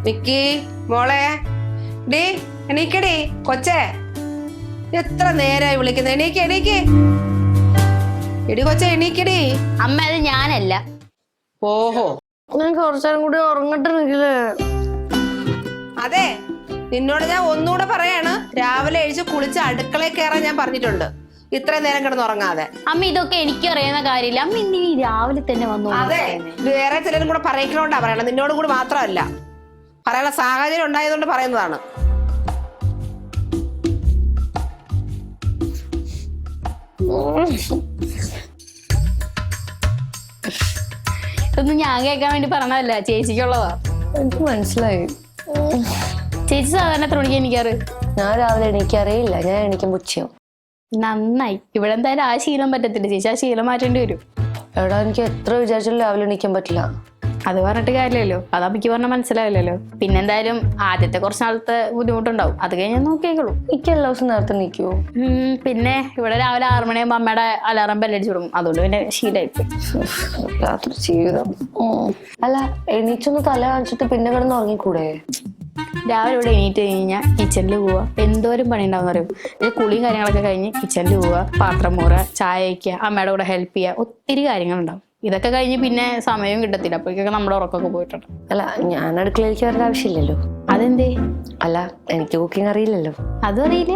നിക്കി മോളെ ഡീ എണീക്കടി കൊച്ചേ എത്ര നേരായി വിളിക്കുന്നത് എണീക്ക് എണീക്ക് എടി കൊച്ചേ എണീക്കടി. അമ്മ അത് ഞാനല്ല. ഓഹോ ഞാൻ കുറച്ചാലും കൂടി ഉറങ്ങട്ടെങ്കിലേ. അതെ നിന്നോട് ഞാൻ ഒന്നുകൂടെ പറയാണ്, രാവിലെ എഴുതി കുളിച്ച് അടുക്കളയിൽ കയറാൻ ഞാൻ പറഞ്ഞിട്ടുണ്ട്. ഇത്ര നേരം കിടന്ന് ഉറങ്ങാതെ. അമ്മ ഇതൊക്കെ എനിക്ക് അറിയുന്ന കാര്യമില്ല. അമ്മ ഇനി രാവിലെ തന്നെ വന്നു. അതെ വേറെ ചിലരും കൂടെ പറയിക്കണോണ്ടാ പറയണത്, നിന്നോടും കൂടി മാത്രമല്ല. പറയാനുള്ള സാഹചര്യം ഉണ്ടായതുകൊണ്ട് പറയുന്നതാണ്. ഇതൊന്നും ഞാൻ കേൾക്കാൻ വേണ്ടി പറഞ്ഞതല്ല, ചേച്ചിക്കുള്ളതാ. എനിക്ക് മനസ്സിലായി. ചേച്ചി സാധാരണ എത്ര മണിക്ക് എണീക്കാറ്? ഞാൻ രാവിലെ എണീക്കാറിയില്ല, ഞാൻ എണീക്കുമ്പോ ഉച്ചയാവും. നന്നായി. ഇവിടെ എന്തായാലും ആ ശീലം പറ്റത്തില്ല ചേച്ചി, ആ ശീലം മാറ്റേണ്ടി വരും. എടാ എനിക്ക് എത്ര വിചാരിച്ചാലും രാവിലെ എണീക്കാൻ പറ്റില്ല. അത് പറഞ്ഞിട്ട് കാര്യമില്ലല്ലോ, അത് അമ്മയ്ക്ക് പറഞ്ഞാൽ മനസ്സിലാവില്ലല്ലോ. പിന്നെ എന്തായാലും ആദ്യത്തെ കുറച്ച് നാളത്തെ ബുദ്ധിമുട്ടുണ്ടാവും, അത് കഴിഞ്ഞാൽ നോക്കിയേക്കുള്ളൂ. എനിക്ക് എല്ലാ ദിവസവും നേരത്തെ എണീക്കുവോ? പിന്നെ ഇവിടെ രാവിലെ 6 മണിയാകുമ്പോൾ അമ്മയുടെ അലാറം ബെല്ലടിച്ചു തുടങ്ങും, അതുകൊണ്ട് പിന്നെ ശീലമായിപ്പോയി. രാത്രി ജീവിതം. അല്ല എണീച്ചൊന്ന് തല കാണിച്ചിട്ട് പിന്നെ കിടന്ന് ഉറങ്ങിക്കൂടെ? രാവിലെ ഇവിടെ എണീറ്റ് കഴിഞ്ഞാൽ കിച്ചണിൽ പോവുക, എന്തോരം പണി ഉണ്ടാവും അറിയും. ഇത് കുളിയും കാര്യങ്ങളൊക്കെ കഴിഞ്ഞ് കിച്ചണിൽ പോവുക, പാത്രം മൂറ, ചായ വയ്ക്കുക, അമ്മയുടെ കൂടെ ഹെൽപ്പ് ചെയ്യുക, ഒത്തിരി കാര്യങ്ങളുണ്ടാവും. ഇതൊക്കെ കഴിഞ്ഞ് പിന്നെ സമയവും കിട്ടത്തില്ല, അപ്പോഴേക്കൊക്കെ നമ്മുടെ ഉറക്കമൊക്കെ പോയിട്ടുണ്ട്. അല്ല ഞാൻ അടുക്കളയിലേക്ക് വരേണ്ട ആവശ്യമില്ലല്ലോ. അതെന്തേ? അല്ല എനിക്ക് കുക്കിംഗ് അറിയില്ലല്ലോ. അതും അറിയില്ല.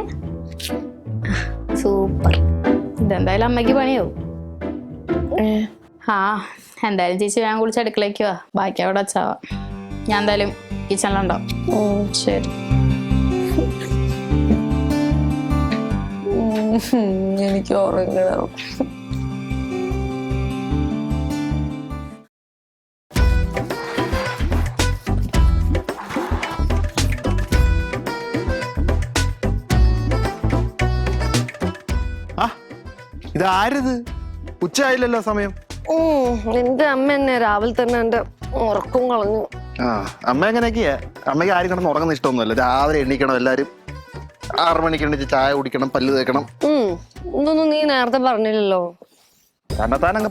സൂപ്പർ. ഇതെന്തായാലും അമ്മയ്ക്ക് പണിയാവും. ആ എന്തായാലും ചേച്ചി ഞാൻ കുളിച്ച് അടുക്കളയ്ക്ക് വാ, ബാക്കി അവിടെ വച്ചാവാ. ഞാൻ എന്തായാലും കിച്ചണിലുണ്ടാവും. ശരി. എനിക്ക് ഉറങ്ങണം. ഇതാരത്? ഉച്ചയായില്ലല്ലോ സമയം. എന്റെ അമ്മ എന്നെ രാവിലെ തന്നെ എന്റെ ഉറക്കം കളഞ്ഞു. ആ അമ്മ എങ്ങനെയൊക്കെയാ? അമ്മയ്ക്ക് ആരും കിടന്ന് ഉറങ്ങുന്ന ഇഷ്ടമൊന്നുമല്ല. രാവിലെ എണീക്കണം, എല്ലാരും 6 മണിക്ക് എണീച്ച് ചായ കുടിക്കണം, പല്ല് തേക്കണം. ഇതൊന്നും നീ നേരത്തെ പറഞ്ഞില്ലല്ലോ. തന്നെത്താനങ്ങ്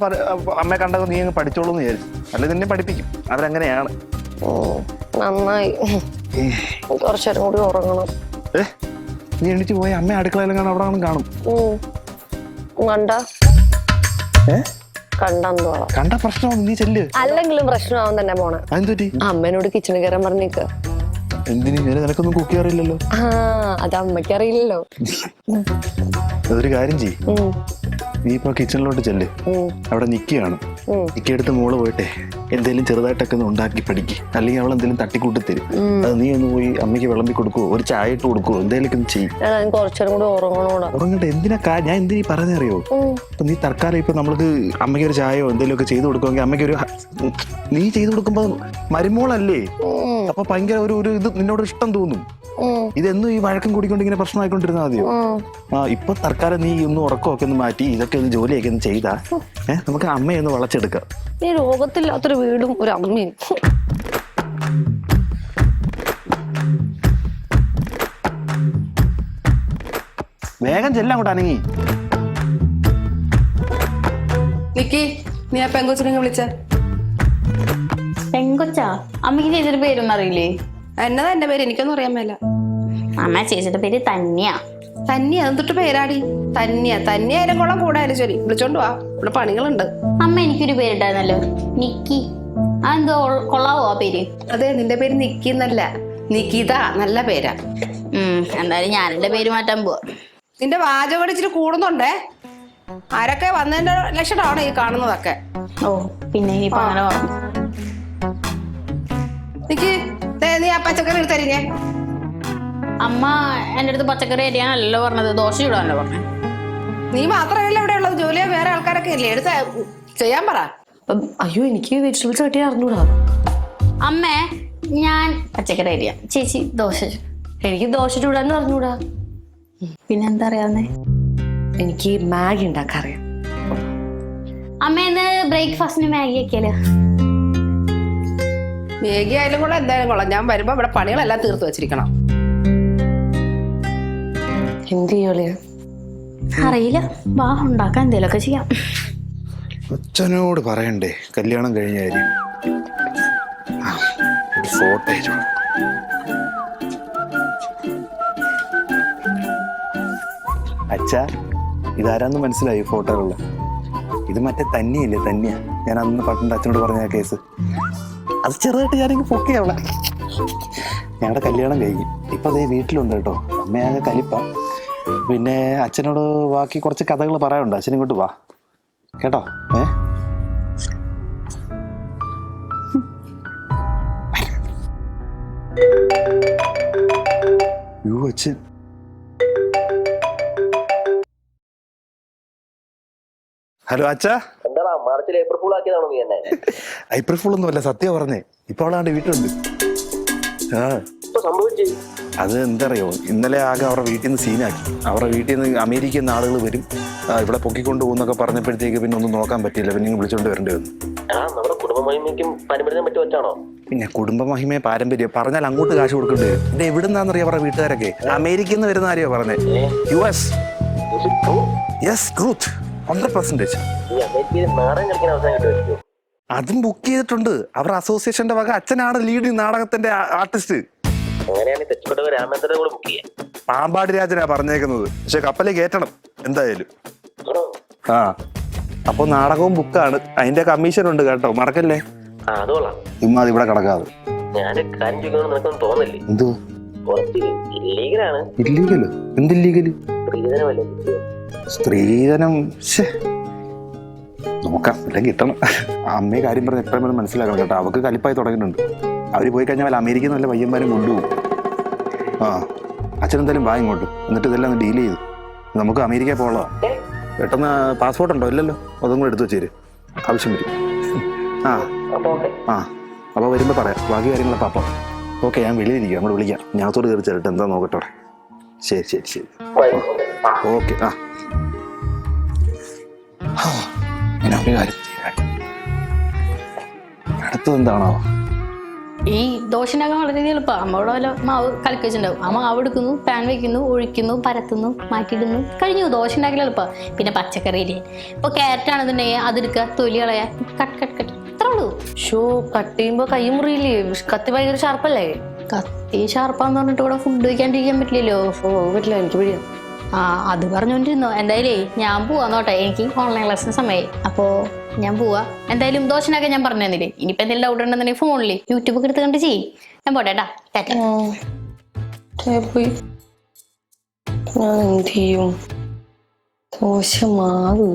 അമ്മയെ കണ്ടത് നീ അങ്ങ് പഠിച്ചോളൂ എന്ന് വിചാരിച്ചു. അല്ലെ നിന്നെ പഠിപ്പിക്കും, അവരങ്ങനെയാണ്. നന്നായി. കുറച്ചേരം കൂടി ഉറങ്ങണം. നീ എണീച്ച് പോയി അമ്മ അടുക്കളയിലും കാണും, അവിടെ കാണും. കണ്ട പ്രശ്നമാണ്, നീ ചെല്ല്. അല്ലെങ്കിലും പ്രശ്നമാവാൻ തന്നെ പോണേ. അതെന്തുപറ്റി? അമ്മേനോട് കിച്ചണിൽ കയറാൻ പറഞ്ഞേക്ക. എന്തിനു? നിനക്കൊന്നും കുക്ക് ചെയ്യാറില്ലല്ലോ. അത് അമ്മയ്ക്ക് അറിയില്ലല്ലോ. അതൊരു കാര്യം ചെയ്യ്, നീ ഇപ്പൊ കിച്ചണിലോട്ട് ചെല്ല്, അവിടെ നിക്കുകയാണ്. നിക്കെടുത്ത് മോള് പോയിട്ടെ എന്തേലും ചെറുതായിട്ടൊക്കെ ഒന്ന് ഉണ്ടാക്കി പഠിക്ക്. അല്ലെങ്കിൽ അവൾ എന്തെങ്കിലും തട്ടിക്കൂട്ടി തരും. അത് നീ ഒന്ന് പോയി അമ്മയ്ക്ക് വിളമ്പി കൊടുക്കുവോ, ഒരു ചായ ഇട്ട് കൊടുക്കുവോ, എന്തേലൊക്കെ ഒന്ന് ചെയ്യും. കുറച്ചേരം കൂടി ഉറങ്ങണോടാ. ഉറങ്ങട്ടെ. ഞാൻ എന്തിനീ പറഞ്ഞറിയോ? ഇപ്പൊ നീ തൽക്കാലം ഇപ്പൊ നമ്മൾക്ക് അമ്മയ്ക്ക് ഒരു ചായയോ എന്തെങ്കിലുമൊക്കെ ചെയ്ത് കൊടുക്കുമെങ്കിൽ അമ്മയ്ക്കൊരു നീ ചെയ്ത് കൊടുക്കുമ്പോ മരുമോളല്ലേ, അപ്പൊ ഭയങ്കര ഒരു ഇത് നിന്നോട് ഇഷ്ടം തോന്നും. ഇതെന്നും ഈ വഴക്കം കൂടിക്കൊണ്ട് ഇങ്ങനെ പ്രശ്നമായിക്കൊണ്ടിരുന്നാൽ മതിയോ? ഇപ്പൊ തൽക്കാലം നീ ഒന്ന് ഉറക്കമൊക്കെ ഒന്ന് മാറ്റി ഇതൊക്കെ ഒന്ന് ജോലിയൊക്കെ ഒന്ന് ചെയ്താ നമുക്ക് അമ്മയെ ഒന്ന് വളച്ചെടുക്കാം. ഈ രോഗത്തില്ലാത്തൊരു വീടും ഒരു അമ്മയും. വേഗം ചെല്ലാം അങ്ങോട്ട് അനങ്ങി. നിക്കി നീ ആ പെങ്കൊച്ചിനെ വിളിച്ച. പെങ്കൊച്ചാ? അമ്മയ്ക്ക് ചേച്ചിയുടെ പേരൊന്നും അറിയില്ലേ? എന്നതാ എന്റെ പേര്? എനിക്കൊന്നും അറിയാൻ മേല. അമ്മ ചേച്ചിയുടെ പേര് തന്നെയാ. തന്നെയാ? എന്തൊട്ട് പേരാടി? തന്നെയായാലും കൊള്ളാം, കൂടായാലും ശരി, വിളിച്ചോണ്ട് വാ, ഇവിടെ പണികളുണ്ട്. അമ്മ എനിക്കൊരു പേരുണ്ടായിരുന്നല്ലോ, നിക്കി. അതെന്തോ കൊള്ളാവോ ആ പേര്? അതെ, നിന്റെ പേര് നിക്കി എന്നല്ല, നിക്കിത. നല്ല പേരാ. എന്തായാലും ഞാൻ എന്റെ പേര് മാറ്റാൻ പോവാ. നിന്റെ വാചകം ഇച്ചിരി കൂടുന്നുണ്ടേ. ആരൊക്കെ വന്നതിന്റെ ലക്ഷണമാണ് ഈ കാണുന്നതൊക്കെ. ഓ പിന്നെ ഇനിയിപ്പോ അങ്ങനെ പറഞ്ഞു. നിക്ക്, നീ ആ പച്ചക്കറി എടുത്തരിഞ്ഞേ. അമ്മ എന്റെ അടുത്ത് പച്ചക്കറി അരിയാനല്ലോ പറഞ്ഞത്, ദോശ ചൂടാനല്ലോ പറഞ്ഞത്. നീ മാത്രമല്ല ഇവിടെ ഉള്ളത്, ജോലിയാ വേറെ ആൾക്കാരൊക്കെ ഇല്ലേ, എടുത്ത ചെയ്യാൻ പറ. അയ്യോ എനിക്ക് വെജിറ്റബിൾസ് കട്ടി അറിഞ്ഞൂടാ. അമ്മേ ഞാൻ പച്ചക്കറി അരിയാം, ചേച്ചി ദോശ. എനിക്ക് ദോശ ചൂടാന്ന് അറിഞ്ഞൂടാ. പിന്നെന്താ അറിയാവുന്നേ? എനിക്ക് മാഗി ഉണ്ടാക്കാറിയാം. അമ്മ ഇന്ന് ബ്രേക്ക്ഫാസ്റ്റിന് മാഗി ആക്കിയാലോ? മേഗി ആയാലും കൊള്ളാം, എന്തായാലും കൊള്ളാം. ഞാൻ വരുമ്പോ ഇവിടെ പണികളെല്ലാം തീർത്ത് വെച്ചിരിക്കണം. എന്ത് ചെയ്യോളിയാ അറിയില്ല, വാ ഉണ്ടാക്കാൻ എന്തേലൊക്കെ ചെയ്യാം. അച്ഛനോട് പറയണ്ടേ കല്യാണം കഴിഞ്ഞ കാര്യം? ഫോട്ടോ അച്ഛാ, ഇതാരാന്ന് മനസ്സിലായി ഫോട്ടോകളിൽ? ഇത് മറ്റേ തന്നെയല്ലേ, തന്നെയാ ഞാൻ അന്ന് പണ്ട് അച്ഛനോട് പറഞ്ഞ ആ കേസ്. അത് ചെറുതായിട്ട് ഞാനെങ്കിൽ പൊക്കിയ അവളെ. ഞങ്ങളുടെ കല്യാണം കഴിഞ്ഞു, ഇപ്പൊ അതേ വീട്ടിലുണ്ട് കേട്ടോ. അമ്മയാകെ കലിപ്പ. പിന്നെ അച്ഛനോട് ബാക്കി കുറച്ച് കഥകൾ പറയാനുണ്ട്. അച്ഛൻ ഇങ്ങോട്ട് വാ കേട്ടോ. അച്ഛൻ ഹലോ അച്ഛാ. എന്താടാ മാർച്ചിൽ ഏപ്രിൽ ഫുൾ ആക്കിയതാണോ നീ എന്നെ? ഏപ്രിൽ ഫുൾ ഒന്നും അല്ല, സത്യം പറഞ്ഞേ. ഇപ്പൊ അവളാണ്ട് വീട്ടിലുണ്ട്. ആ സംഭവിച്ചു. അത് എന്താറിയോ, ഇന്നലെ ആകെ അവരുടെ വീട്ടിൽ നിന്ന് സീനാക്കി. അവരുടെ വീട്ടിൽ നിന്ന് അമേരിക്കയിൽ നിന്ന് ആളുകൾ വരും, ഇവിടെ പൊക്കിക്കൊണ്ട് പോകുന്നൊക്കെ പറഞ്ഞപ്പോഴത്തേക്ക് പിന്നെ ഒന്നും നോക്കാൻ പറ്റിയില്ല. പിന്നെ വിളിച്ചോണ്ട് വരേണ്ടി വന്നു. നമ്മുടെ കുടുംബ മഹിമയ്ക്കും പാരമ്പര്യം പറ്റി വെച്ചാണോ? പിന്നെ കുടുംബ മഹിമയെ പാരമ്പര്യം പറഞ്ഞാൽ അങ്ങോട്ട് കാശ് കൊടുക്കേണ്ടി വരും. പിന്നെ എവിടുന്നാന്നറിയാം അവരുടെ വീട്ടുകാരൊക്കെ? അമേരിക്കയിൽ നിന്ന് വരുന്ന ആരെയോ പറഞ്ഞേ? US. Yes, truth 100%. അതും ബുക്ക് ചെയ്തിട്ടുണ്ട്. അവരുടെ അസോസിയേഷന്റെ വക അച്ഛനാണ് ലീഡിങ് നാടകത്തിന്റെ ആർട്ടിസ്റ്റ്. പാമ്പാടി രാജനാ പറഞ്ഞേക്കുന്നത്. പക്ഷെ കപ്പലിൽ കയറ്റണം എന്തായാലും. ആ അപ്പൊ നാടകവും ബുക്കാണ്, അതിന്റെ കമ്മീഷൻ ഉണ്ട് കേട്ടോ, മറക്കല്ലേ. ഇമ്മ അത് ഇവിടെ കിടക്കാതെ. എന്തോ ഇല്ലീഗലോ? എന്തില്ലീഗല്? സ്ത്രീധനം നോക്കാം, അല്ലെങ്കിൽ കിട്ടണം. അമ്മയെ കാര്യം പറഞ്ഞ് എത്രയും പേര് മനസ്സിലാക്കണം കേട്ടോ. അവർക്ക് കലിപ്പായി തുടങ്ങിയിട്ടുണ്ട്. അവര് പോയി കഴിഞ്ഞാൽ വല്ല അമേരിക്കയിൽ നിന്ന് വല്ല പയ്യന്മാരും കൊണ്ടുപോകും. ആ അച്ഛനെന്തായാലും വാ ഇങ്ങോട്ട്, എന്നിട്ട് ഇതെല്ലാം ഒന്ന് ഡീൽ ചെയ്ത് നമുക്ക് അമേരിക്കയിൽ പോകാം. പെട്ടെന്ന് പാസ്പോർട്ട് ഉണ്ടോ? ഇല്ലല്ലോ, അതും കൂടെ എടുത്തു വെച്ചേര്, ആവശ്യം വരും. ആ ആ അപ്പോൾ വരുമ്പോൾ പറയാം ബാക്കി കാര്യങ്ങളൊക്കെ. അപ്പം ഓക്കെ, ഞാൻ വെളിയിലിരിക്കും, അങ്ങോട്ട് വിളിക്കാം. ഞാനത്തോട് കയറി ചേരട്ടെ, എന്താ നോക്കട്ടെ. ശരി ശരി ശരി, ഓക്കെ. ഞാൻ ഒരു കാര്യം അടുത്തതെന്താണോ? ഈ ദോശ ഉണ്ടാക്കാൻ വളരെ എളുപ്പമാണ്. അമ്മയോട് വല്ല മാവ് കലക്കി വെച്ചിട്ടുണ്ടാവും. ആ മാവ് എടുക്കുന്നു, പാൻ വെക്കുന്നു, ഒഴിക്കുന്നു, പരത്തുന്നു, മാറ്റിയിടുന്നു, കഴിഞ്ഞു. ദോശ ഉണ്ടാക്കൽ എളുപ്പമാണ്. പിന്നെ പച്ചക്കറി ഇല്ലേ, ഇപ്പോൾ ക്യാരറ്റ് ആണെന്നുണ്ടെങ്കിൽ അതെടുക്കുക, തൊലി കളയാ, കട്ട് കട്ട് കട്ട്, ഇത്രേ ഉള്ളൂ. ഷോ കട്ട് ചെയ്യുമ്പോ കൈ മുറിയില്ലേ? കത്തി ഭയങ്കര ഷാർപ്പല്ലേ? കത്തി ഷാർപ്പാന്ന് പറഞ്ഞിട്ട് ഇവിടെ ഫുഡ് വയ്ക്കാണ്ടിരിക്കാൻ പറ്റില്ലല്ലോ. പറ്റില്ല, എനിക്ക് പിടിയാ. ആ അത് പറഞ്ഞോണ്ടിരുന്നോ. എന്തായാലും ഞാൻ പോവാന്നോട്ടെ, എനിക്ക് ഓൺലൈൻ ക്ലാസ്സിന് സമയമായി. അപ്പോൾ ഞാൻ പോവാ. എന്തായാലും ദോശനൊക്കെ ഞാൻ പറഞ്ഞു തന്നില്ലേ. ഇനിയിപ്പോൾ എന്തെങ്കിലും ഡൗട്ട് ഉണ്ടെന്നുണ്ടെങ്കിൽ ഫോണിൽ യൂട്യൂബ് ഒക്കെ എടുത്ത് കണ്ട് ചെയ്യും. ഞാൻ പോട്ടെട്ടാ. പോയി ഞാൻ എന്ത് ചെയ്യും? ദോശ മാവ്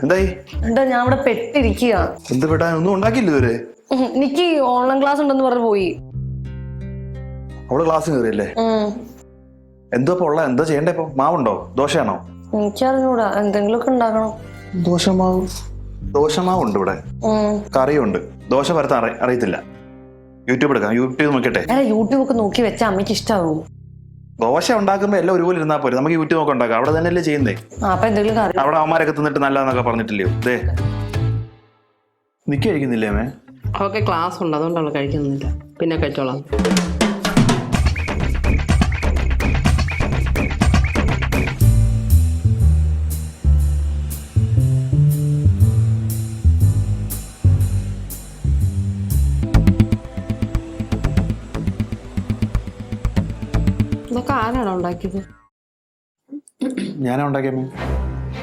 എന്തായി? എന്താ ഞാൻ ഇവിടെ പെട്ടിരിക്കുക. എന്ത് പെട്ടാ? ഒന്നും ഉണ്ടാക്കിയില്ല ഇതുവരെ. എനിക്ക് ഓൺലൈൻ ക്ലാസ് ഉണ്ടെന്ന് പറഞ്ഞു പോയി. അവള് ക്ലാസ് കയറിയല്ലേ? എന്തോ ഉള്ള എന്താ ചെയ്യണ്ടേ ഇപ്പൊ? മാവുണ്ടോ? ദോശയാണോ? എനിക്കറിഞ്ഞൂടാ, എന്തെങ്കിലുമൊക്കെ ഉണ്ടാക്കണം. ദോശമാവ്? ദോശമാവുണ്ട് ഇവിടെ, കറിയുണ്ട്. ദോശ പരത്താൻ അറിയത്തില്ല. യൂട്യൂബ് എടുക്കാം, യൂട്യൂബ് നോക്കട്ടെ. യൂട്യൂബ് ഒക്കെ നോക്കി വെച്ചാൽ അമ്മയ്ക്ക് ഇഷ്ടാവും. ദോശ ഉണ്ടാക്കുമ്പോ എല്ലാം ഒരുപോലെ ഇരുന്നാ പോരെ, നമുക്ക് യൂട്യൂബ് ഒക്കെ ഉണ്ടാക്കാം. അവിടെ തന്നെയല്ലേ ചെയ്യുന്നേ. അപ്പൊ എന്തെങ്കിലും കറി അവിടെ അവന്മാരൊക്കെ തിന്നിട്ട് നല്ലതെന്നൊക്കെ പറഞ്ഞിട്ടില്ലയോ? ദേ നിക്ക് കഴിക്കുന്നില്ലേ അമ്മേ? അവൾക്ക് ക്ലാസ് ഉണ്ട്, അതുകൊണ്ട് അവൾ കഴിക്കുന്നില്ല. പിന്നെ കഴിച്ചോളാം. ഇതൊക്കെ ആരാണോ ഉണ്ടാക്കിയത്? ഞാനാ ഉണ്ടാക്കിയമ്മേ.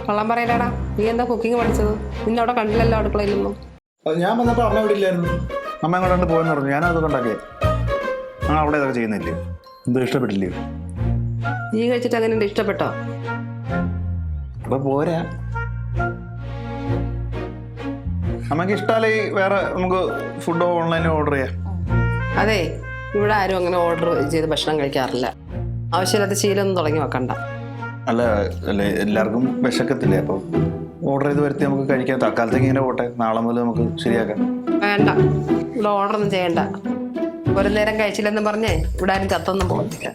കള്ളം പറയലടാ. നീ എന്താ കുക്കിംഗ് പഠിച്ചത്? നിന്നെ അവിടെ കണ്ടില്ലല്ലോ അടുക്കളയിലൊന്നും. ഞാൻ വന്നപ്പോ അമ്മ ഇവിടെ ഇല്ലായിരുന്നു. അമ്മ അങ്ങോട്ട് പോയെന്ന് പറഞ്ഞു. ഞാനതൊക്കെ ഉണ്ടാക്കിയേ. ആ അവിടെ ഇതൊക്കെ ചെയ്യുന്നില്ലേ? എന്തോ ഇഷ്ടപ്പെട്ടില്ലേ? നീ കഴിച്ചിട്ട് അങ്ങനെ ഇഷ്ടപ്പെട്ടോ? അപ്പൊ പോരാ. അമ്മക്ക് ഇഷ്ടമല്ലേ വേറെ നമുക്ക് ഫുഡ് ഓൺലൈനിൽ ഓർഡർ ചെയ്യാം. അതെ, ഇവിടെ ആരും അങ്ങനെ ഓർഡർ ചെയ്ത് ഭക്ഷണം കഴിക്കാറില്ല. ആവശ്യമില്ലാത്ത ശീലമൊന്നും തുടങ്ങി വെക്കണ്ട. അല്ല അല്ലേ, എല്ലാവർക്കും വിശക്കത്തില്ലേ? അപ്പോൾ ഓർഡർ ചെയ്ത് വരുത്തി നമുക്ക് കഴിക്കാം. തൽക്കാലത്തേക്ക് ഇങ്ങനെ പോട്ടെ, നാളെ മുതൽ നമുക്ക് ശരിയാക്കാം. വേണ്ട, ഇവിടെ ഓർഡർ ഒന്നും ചെയ്യണ്ട. ഒരു നേരം കഴിച്ചില്ലെന്ന് പറഞ്ഞേ ഇവിടെ ആരും ചത്തൊന്നും പോകുന്നില്ല.